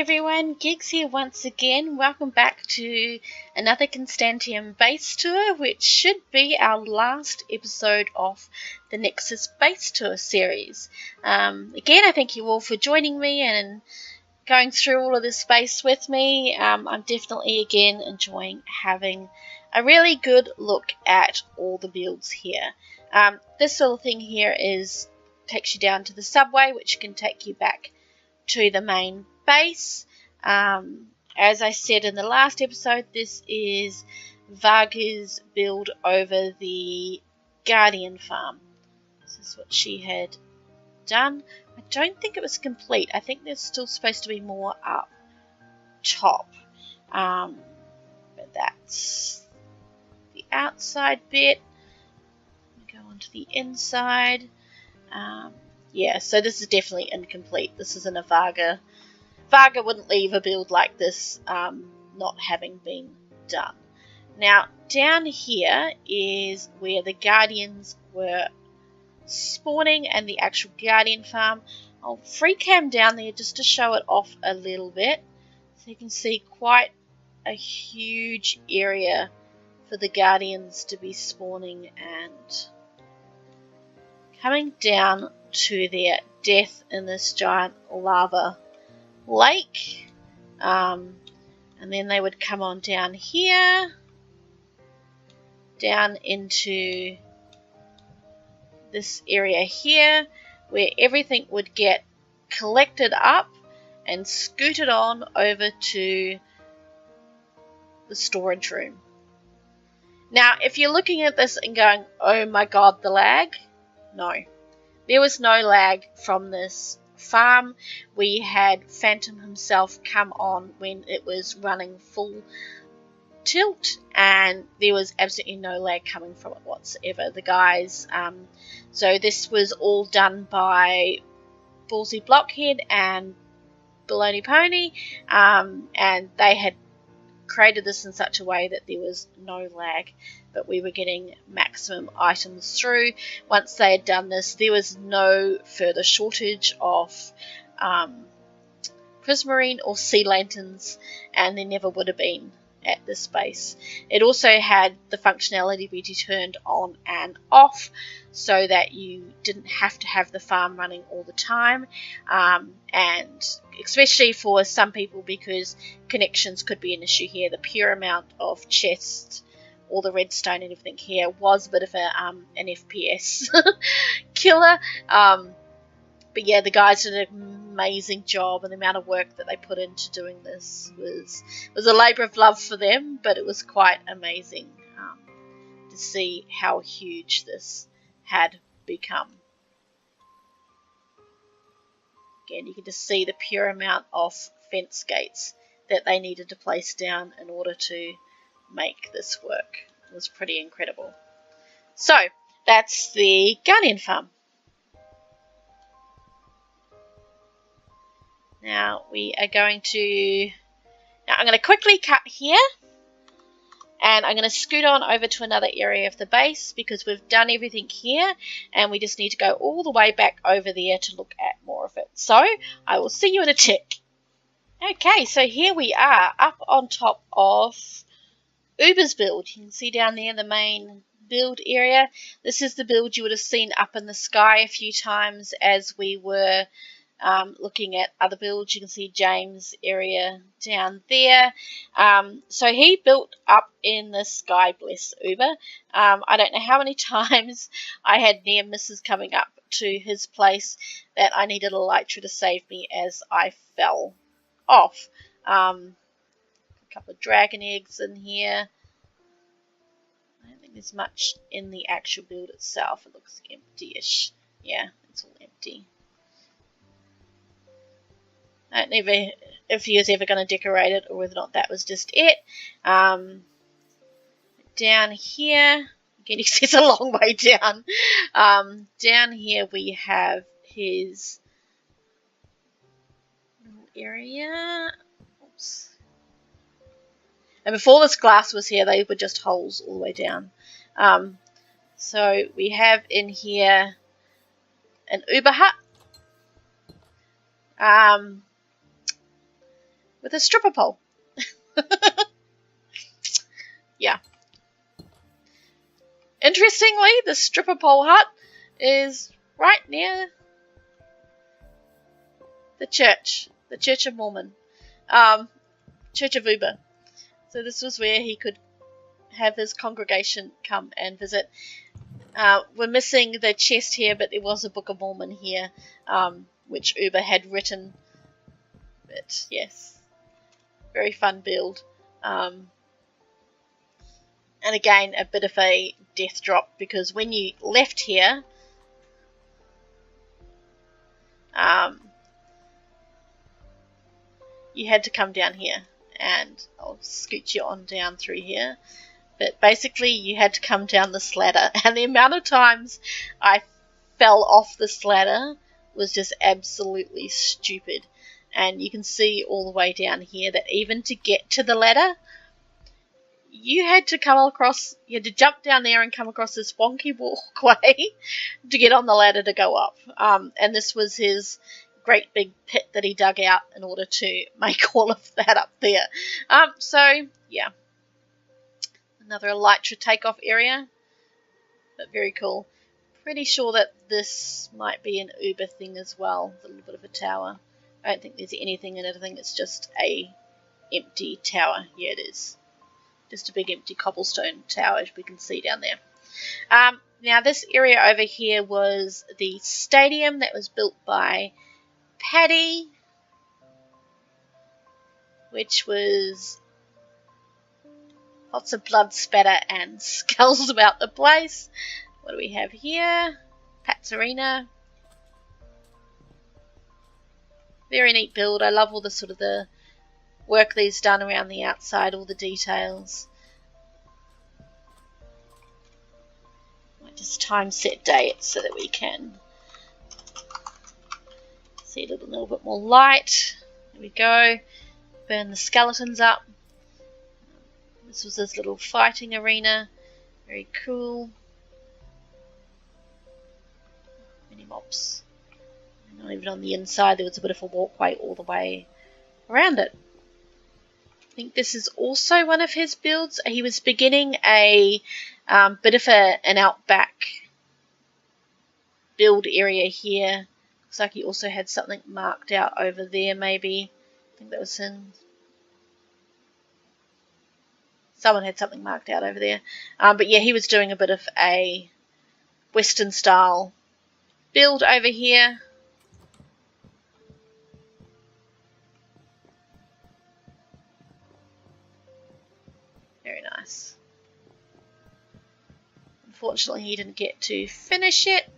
everyone, Gigs here once again. Welcome back to another Constantiam Base Tour, which should be our last episode of the Nexus Base Tour series. Again, I thank you all for joining me and going through all of this space with me. I'm definitely again enjoying having a really good look at all the builds here. This little thing here takes you down to the subway, which can take you back to the main base. As I said in the last episode, this is Varga's build over the Guardian farm. This is what she had done. I don't think it was complete. I think there's still supposed to be more up top. But that's the outside bit. Go on to the inside. Yeah, so this is definitely incomplete. This isn't a Varga. Varga wouldn't leave a build like this not having been done. Now, down here is where the Guardians were spawning and the actual Guardian farm. I'll free cam down there just to show it off a little bit. So you can see quite a huge area for the Guardians to be spawning and coming down to their death in this giant lava lake. And then they would come on down here, down into this area here, where everything would get collected up and scooted on over to the storage room. Now, if you're looking at this and going, oh my god, the lag, no. There was no lag from this farm. We had Phantom himself come on when it was running full tilt, and there was absolutely no lag coming from it whatsoever. The guys, so this was all done by BallsyBlockhead and Baloney Pony, and they had created this in such a way that there was no lag, but we were getting maximum items through. Once they had done this, there was no further shortage of prismarine or sea lanterns, and there never would have been at this base. It also had the functionality be turned on and off so that you didn't have to have the farm running all the time, and especially for some people, because connections could be an issue here. The pure amount of chests, all the redstone and everything here was a bit of an FPS killer. But yeah, the guys did an amazing job, and the amount of work that they put into doing this was a labour of love for them, but it was quite amazing to see how huge this had become. Again, you can just see the pure amount of fence gates that they needed to place down in order to make this work. It was pretty incredible. So, that's the Guardian farm. Now I'm going to quickly cut here, and I'm going to scoot on over to another area of the base because we've done everything here and we just need to go all the way back over there to look at more of it. So I will see you in a tick. Okay, so here we are up on top of Uber's build. You can see down there the main build area. This is the build you would have seen up in the sky a few times as we were looking at other builds. You can see James' area down there. So he built up in the sky, bless Uber. I don't know how many times I had near misses coming up to his place that I needed Elytra to save me as I fell off. A couple of dragon eggs in here. I don't think there's much in the actual build itself. It looks empty-ish. Yeah, it's all empty. I don't know if he was ever going to decorate it or whether or not that was just it. Down here, again, it's a long way down. Down here we have his little area. Oops. And before this glass was here, they were just holes all the way down. So we have in here an Uber hut. with a stripper pole. Yeah. Interestingly, the stripper pole hut is right near the Church of Mormon, Church of Uber. So this was where he could have his congregation come and visit. We're missing the chest here, but there was a Book of Mormon here, which Uber had written. But yes, very fun build. And again, a bit of a death drop, because when you left here, you had to come down here, and I'll scoot you on down through here. But basically, you had to come down this ladder, and the amount of times I fell off this ladder was just absolutely stupid. And you can see all the way down here that even to get to the ladder, you had to jump down there and come across this wonky walkway to get on the ladder to go up. And this was his great big pit that he dug out in order to make all of that up there. So, yeah. Another Elytra takeoff area, but very cool. Pretty sure that this might be an Uber thing as well, a little bit of a tower. I don't think there's anything in it. I think it's just a empty tower. Yeah, it is. Just a big empty cobblestone tower, as we can see down there. Now, this area over here was the stadium that was built by Paddy, which was lots of blood spatter and skulls about the place. What do we have here? Pat's Arena. Very neat build. I love all the sort of the work that he's done around the outside, all the details. Might just time set date so that we can see it a little bit more light. There we go. Burn the skeletons up. This was his little fighting arena. Very cool. Mini mops. Not even on the inside, there was a bit of a walkway all the way around it. I think this is also one of his builds. He was beginning a bit of an outback build area here. Looks like he also had something marked out over there, maybe. I think that was in... Someone had something marked out over there. But yeah, he was doing a bit of a Western style build over here. Very nice. Unfortunately, he didn't get to finish it.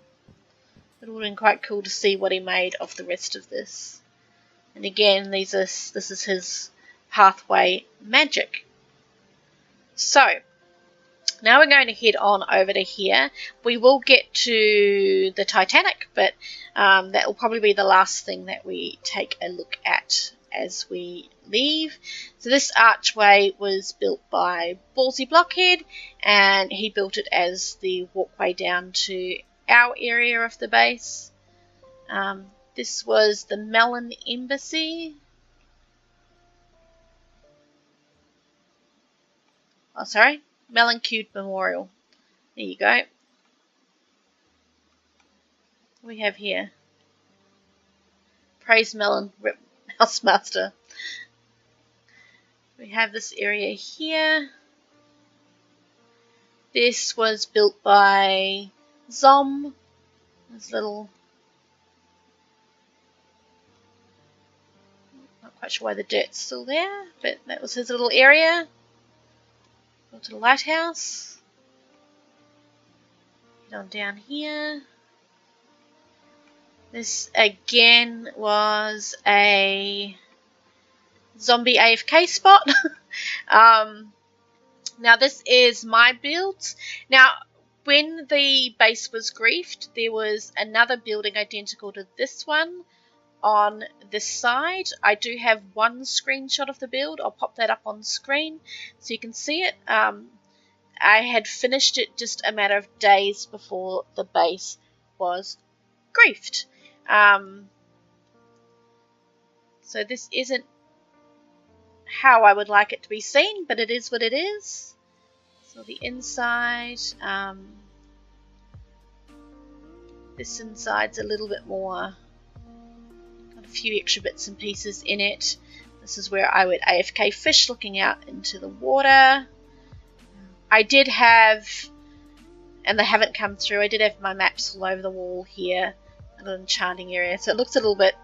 It would have been quite cool to see what he made of the rest of this. And again, this is his pathway magic. So, now we're going to head on over to here. We will get to the Titanic, but that will probably be the last thing that we take a look at as we leave. So this archway was built by BallsyBlockhead, and he built it as the walkway down to our area of the base. This was the Mellon Embassy. Oh, sorry, Mellon Memorial. There you go. What we have here? Praise Mellon, Rip Housemaster. We have this area here. This was built by Zom. This little... Not quite sure why the dirt's still there, but that was his little area. Go to the lighthouse. Head on down here. This again was a zombie AFK spot. Now this is my build. Now when the base was griefed, there was another building identical to this one on this side. I do have one screenshot of the build. I'll pop that up on screen so you can see it. I had finished it just a matter of days before the base was griefed. So this isn't how I would like it to be seen, but it is what it is. So the inside, this inside's a little bit more, got a few extra bits and pieces in it. This is where I would AFK fish looking out into the water. I did have, and they haven't come through, I did have my maps all over the wall here, a little enchanting area, so it looks a little bit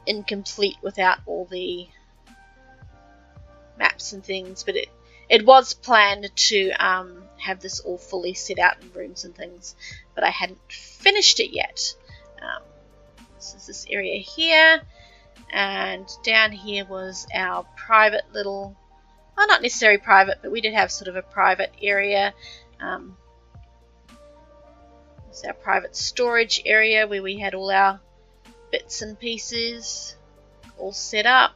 incomplete without all the maps and things, but it was planned to have this all fully set out in rooms and things, but I hadn't finished it yet. This is this area here, and down here was our private little, well, not necessarily private, but we did have sort of a private area. It's our private storage area where we had all our bits and pieces all set up.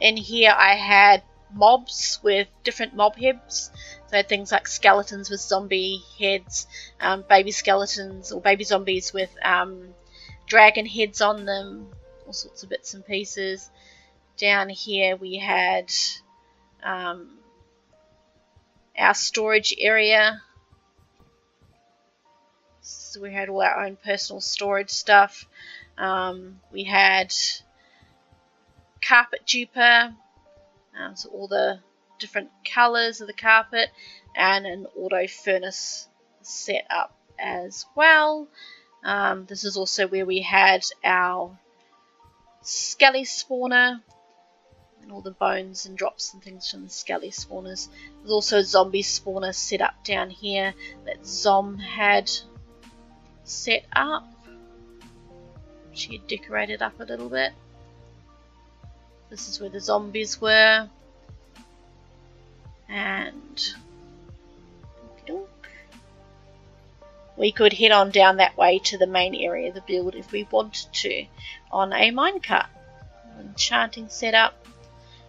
In here I had mobs with different mob heads, so I had things like skeletons with zombie heads, baby skeletons or baby zombies with dragon heads on them, all sorts of bits and pieces. Down here we had our storage area, so we had all our own personal storage stuff. We had carpet duper, so all the different colours of the carpet, and an auto furnace set up as well. This is also where we had our skelly spawner and all the bones and drops and things from the skelly spawners. There's also a zombie spawner set up down here that Zom had set up. She had decorated up a little bit. This is where the zombies were, and we could head on down that way to the main area of the build if we wanted to on a minecart. Enchanting setup.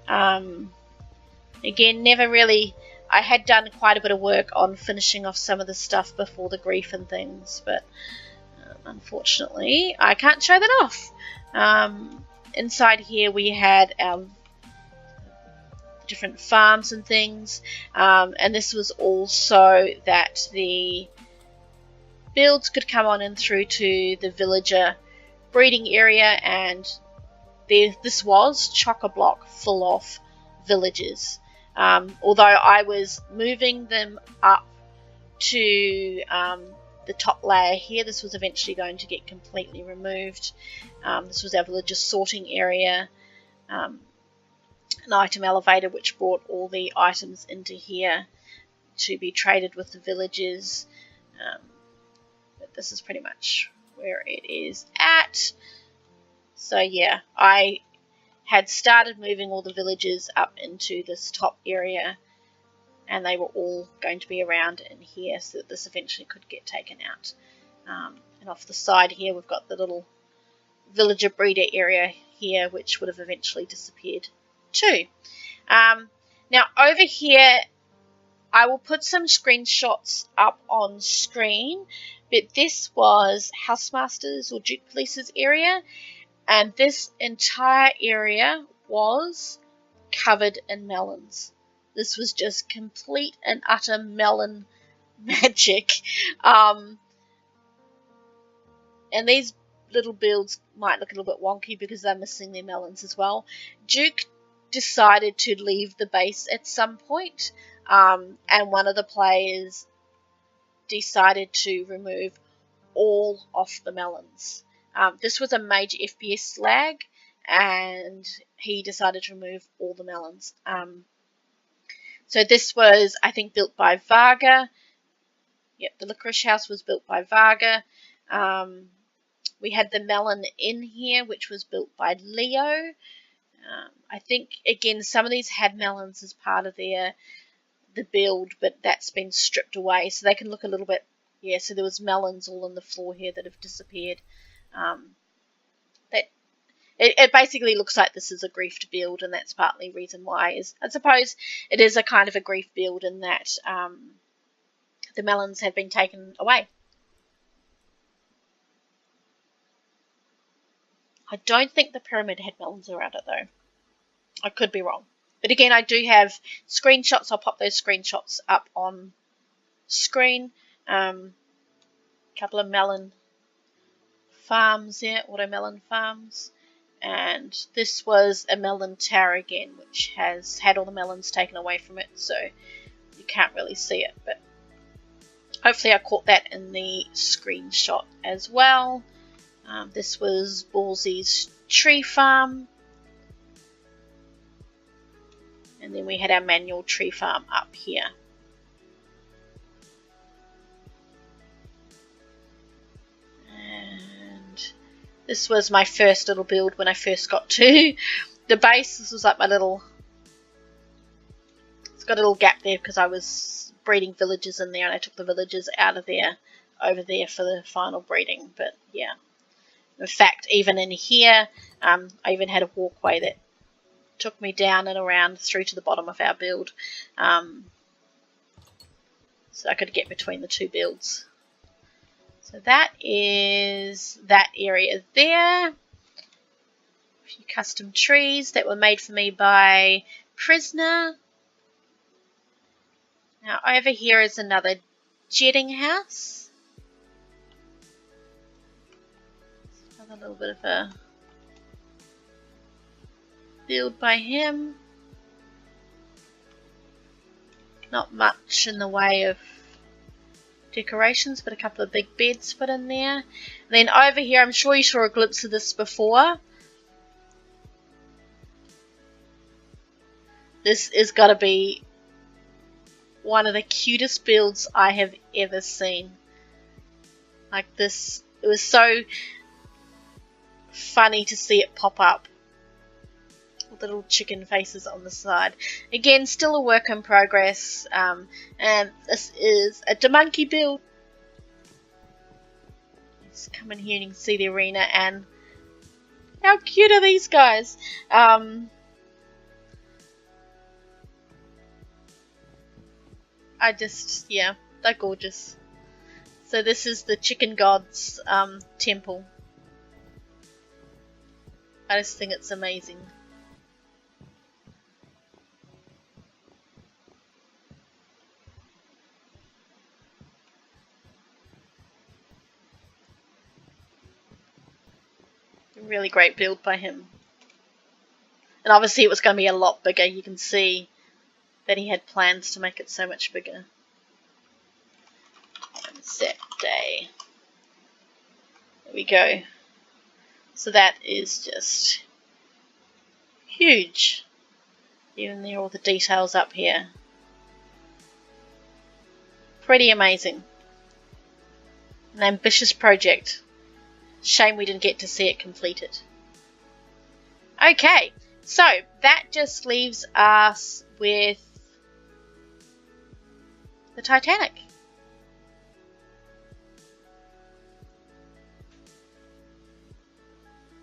Again, never really, I had done quite a bit of work on finishing off some of the stuff before the grief and things, but unfortunately I can't show that off. Inside here we had our different farms and things, and this was also that the builds could come on in through to the villager breeding area, and this was chock-a-block full of villagers. Although I was moving them up to the top layer here, this was eventually going to get completely removed. This was our villager sorting area, an item elevator which brought all the items into here to be traded with the villagers. But this is pretty much where it is at. So yeah, I had started moving all the villagers up into this top area, and they were all going to be around in here so that this eventually could get taken out. And off the side here we've got the little villager breeder area here, which would have eventually disappeared too. Now over here I will put some screenshots up on screen, but this was Housemaster's or JukePolice's area, and this entire area was covered in melons. This was just complete and utter melon magic. And these little builds might look a little bit wonky because they're missing their melons as well. Duke decided to leave the base at some point, and one of the players decided to remove all of the melons. This was a major FPS lag, and he decided to remove all the melons. So this was, I think, built by Varga. Yep, the licorice house was built by Varga. We had the melon in here, which was built by Leo. I think, again, some of these had melons as part of the build, but that's been stripped away, so they can look a little bit, yeah, so there was melons all on the floor here that have disappeared. It basically looks like this is a griefed build, and that's partly the reason why. Is I suppose it is a kind of a grief build in that the melons have been taken away. I don't think the pyramid had melons around it though. I could be wrong. But again, I do have screenshots. I'll pop those screenshots up on screen. Couple of melon farms there, watermelon farms. And this was a melon tower again, which has had all the melons taken away from it, so you can't really see it. But hopefully I caught that in the screenshot as well. This was Ballsy's tree farm. And then we had our manual tree farm up here. And this was my first little build when I first got to the base. This was like my little... It's got a little gap there because I was breeding villagers in there and I took the villagers out of there over there for the final breeding. But yeah. In fact, even in here, I even had a walkway that took me down and around through to the bottom of our build, so I could get between the two builds. So that is that area there. A few custom trees that were made for me by Prisoner. Now over here is another Jeding house. Another little bit of a build by him. Not much in the way of decorations, but a couple of big beds put in there. And then over here, I'm sure you saw a glimpse of this before. This is got to be one of the cutest builds I have ever seen. Like this, it was so funny to see it pop up. The little chicken faces on the side. Again, still a work in progress. And this is a Dmonki build. Just come in here and you can see the arena, and how cute are these guys? Yeah, they're gorgeous. So this is the chicken god's temple. I just think it's amazing. Really great build by him. And obviously it was going to be a lot bigger. You can see that he had plans to make it so much bigger. And set day. There we go. So that is just huge. Even there, all the details up here. Pretty amazing. An ambitious project. Shame we didn't get to see it completed. Okay, so that just leaves us with the Titanic.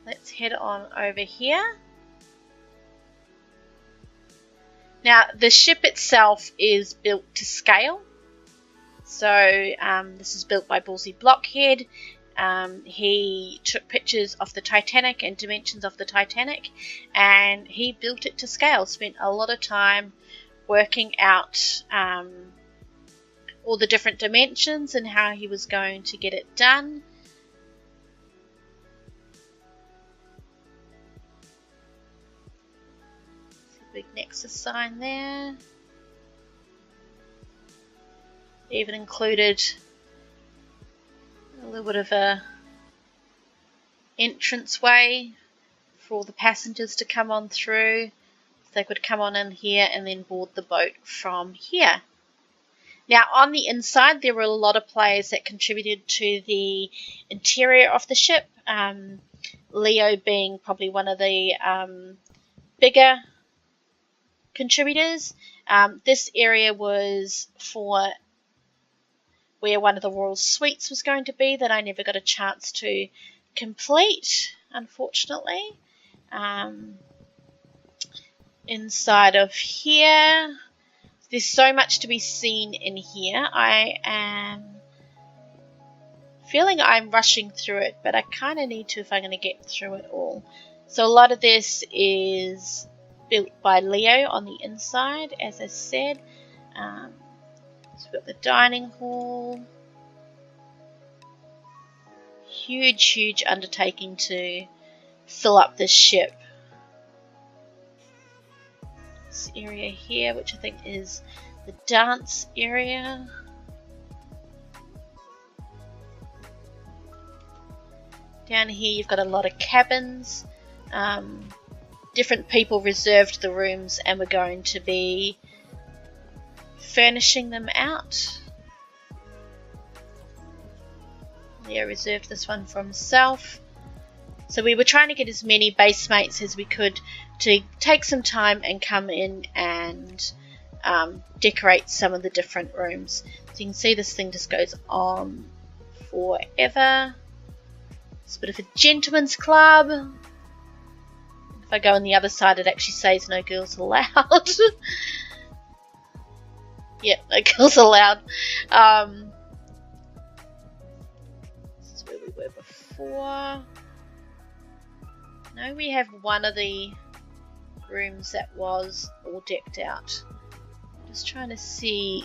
Let's head on over here. Now, the ship itself is built to scale. So, this is built by BallsyBlockhead. He took pictures of the Titanic and dimensions of the Titanic, and he built it to scale. Spent a lot of time working out all the different dimensions and how he was going to get it done. Big Nexus sign there. Even included a little bit of a entranceway for all the passengers to come on through. So they could come on in here and then board the boat from here. Now on the inside there were a lot of players that contributed to the interior of the ship. Leo being probably one of the bigger contributors. This area was for where one of the royal suites was going to be that I never got a chance to complete, unfortunately. Inside of here, there's so much to be seen in here. I am feeling I'm rushing through it, but I kind of need to if I'm going to get through it all. So a lot of this is built by Leo on the inside, as I said. So we've got the dining hall. Huge undertaking to fill up this ship. This area here, which I think is the dance area. Down here you've got a lot of cabins. Different people reserved the rooms and we're going to be furnishing them out. Leo reserved this one for himself. So we were trying to get as many base mates as we could to take some time and come in and decorate some of the different rooms. So you can see this thing just goes on forever. It's a bit of a gentleman's club. If I go on the other side, it actually says no girls allowed. Yeah, no girls allowed. This is where we were before. No, we have one of the rooms that was all decked out. I'm just trying to see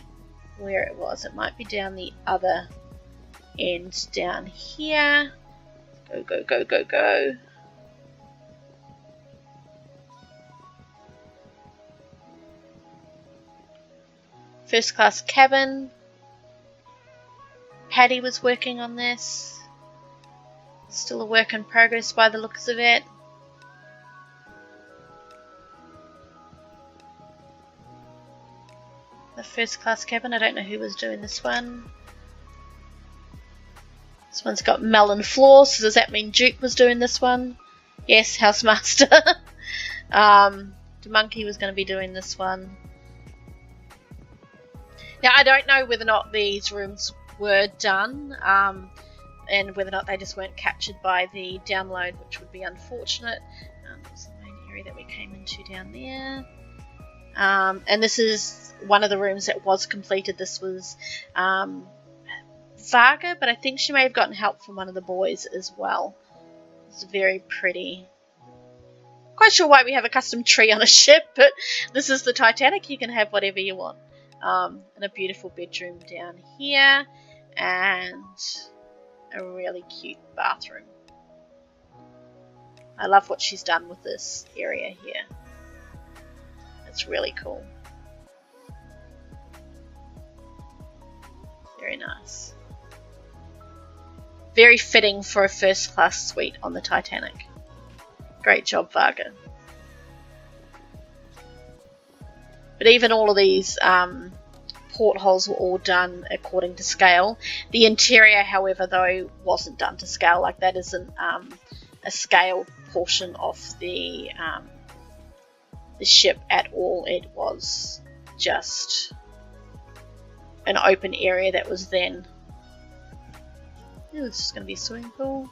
where it was. It might be down the other end down here. Go. First class cabin. Patty was working on this. Still a work in progress by the looks of it. The first class cabin, I don't know who was doing this one. This one's got melon floors, so does that mean Duke was doing this one? Yes, housemaster. Dmonki was going to be doing this one. Now I don't know whether or not these rooms were done, and whether or not they just weren't captured by the download, which would be unfortunate. That's the main area that we came into down there. And this is one of the rooms that was completed. This was Varga, but I think she may have gotten help from one of the boys as well. It's very pretty. Quite sure why we have a custom tree on a ship, but this is the Titanic. You can have whatever you want. And a beautiful bedroom down here, and a really cute bathroom. I love what she's done with this area here. It's really cool. Very nice. Very fitting for a first class suite on the Titanic. Great job, Varga. But even all of these portholes were all done according to scale. The interior, however, though, wasn't done to scale. Like, that isn't a scale portion of the ship at all. It was just an open area that was then... This is going to be a swimming pool.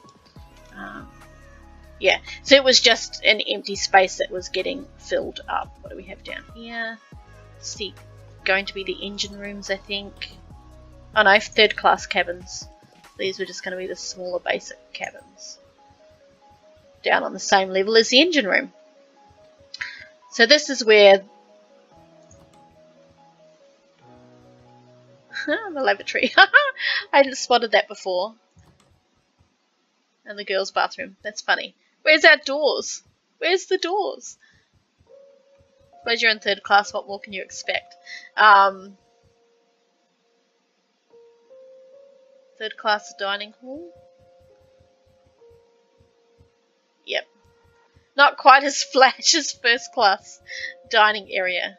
Yeah, so it was just an empty space that was getting filled up. What do we have down here? See, going to be the engine rooms, I think. Oh no, third class cabins. These were just going to be the smaller basic cabins. Down on the same level as the engine room. So this is where the lavatory. I hadn't spotted that before. And the girls' bathroom. That's funny. Where's our doors? Where's the doors? I suppose you're in third class. What more can you expect? Third class dining hall. Yep. Not quite as flash as first class dining area.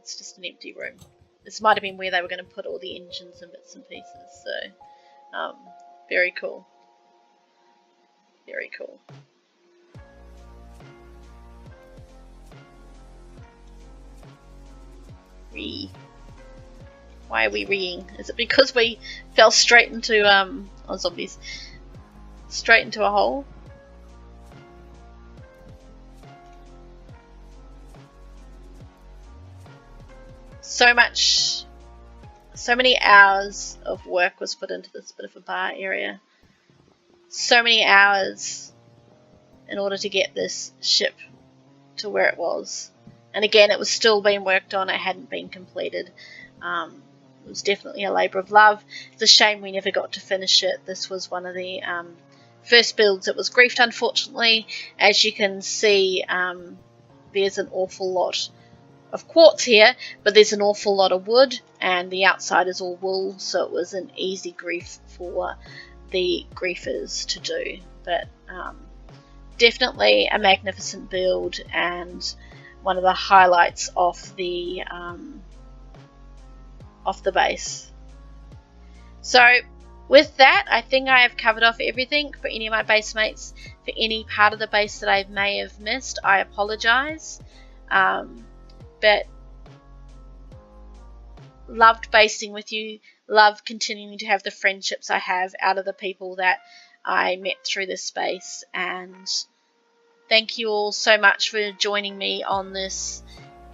It's just an empty room. This might have been where they were going to put all the engines and bits and pieces. So, very cool. Very cool. Why are we reeing? Is it because we fell straight into zombies? Straight into a hole? So much So many hours of work was put into this bit of a bar area. So many hours in order to get this ship to where it was. And again, it was still being worked on. It hadn't been completed. It was definitely a labour of love. It's a shame we never got to finish it. This was one of the first builds that was griefed, unfortunately. As you can see, there's an awful lot of quartz here, but there's an awful lot of wood, and the outside is all wool, so it was an easy grief for the griefers to do. But definitely a magnificent build, and one of the highlights of the base. So with that, I think I have covered off everything for any of my base mates. For any part of the base that I may have missed, I apologise. But loved basing with you, loved continuing to have the friendships I have out of the people that I met through this space, and thank you all so much for joining me on this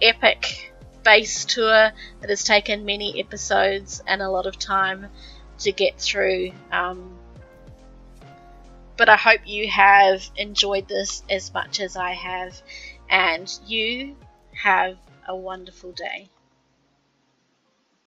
epic base tour that has taken many episodes and a lot of time to get through. But I hope you have enjoyed this as much as I have, and you have a wonderful day.